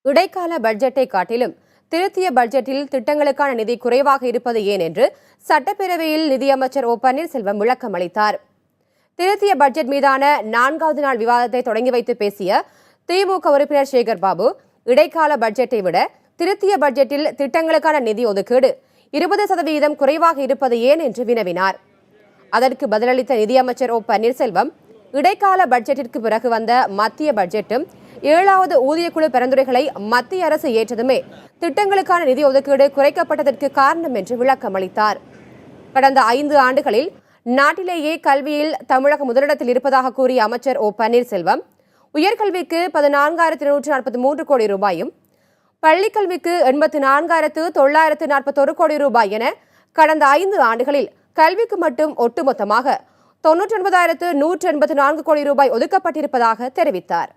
இடைக்கால பட்ஜெட்டை காட்டிலும் திருத்திய பட்ஜெட்டில் திட்டங்களுக்கான நிதி குறைவாக இருப்பது ஏன் என்று சட்டப்பேரவையில் நிதியமைச்சர் ஓ பன்னீர்செல்வம் விளக்கம் அளித்தார். திருத்திய பட்ஜெட் மீதான 4வது நாள் விவாதத்தை தொடங்கி வைத்து பேசிய திமுக உறுப்பினர் சேகர் பாபு, இடைக்கால பட்ஜெட்டை விட திருத்திய பட்ஜெட்டில் திட்டங்களுக்கான நிதி ஒதுக்கீடு 20% குறைவாக இருப்பது ஏன் என்று வினவினார். அதற்கு பதிலளித்த நிதியமைச்சர் ஓ பன்னீர்செல்வம், இடைக்கால பட்ஜெட்டிற்கு பிறகு வந்த மத்திய பட்ஜெட்டும் 7வது ஊதியக்குழு பரிந்துரைகளை மத்திய அரசு ஏற்றதுமே திட்டங்களுக்கான நிதி ஒதுக்கீடு குறைக்கப்பட்டதற்கு காரணம் என்று விளக்கம் அளித்தார். கடந்த 5 ஆண்டுகளில் நாட்டிலேயே கல்வியில் தமிழகம் முதலிடத்தில் இருப்பதாக கூறிய அமைச்சர் ஓ பன்னீர்செல்வம், உயர்கல்விக்கு 14,243 கோடி ரூபாயும், பள்ளிக்கல்விக்கு 84,941 கோடி ரூபாய் என கடந்த 5 ஆண்டுகளில் கல்விக்கு மட்டும் ஒட்டுமொத்தமாக 99,184 கோடி ரூபாய் ஒதுக்கப்பட்டிருப்பதாக தெரிவித்தார்.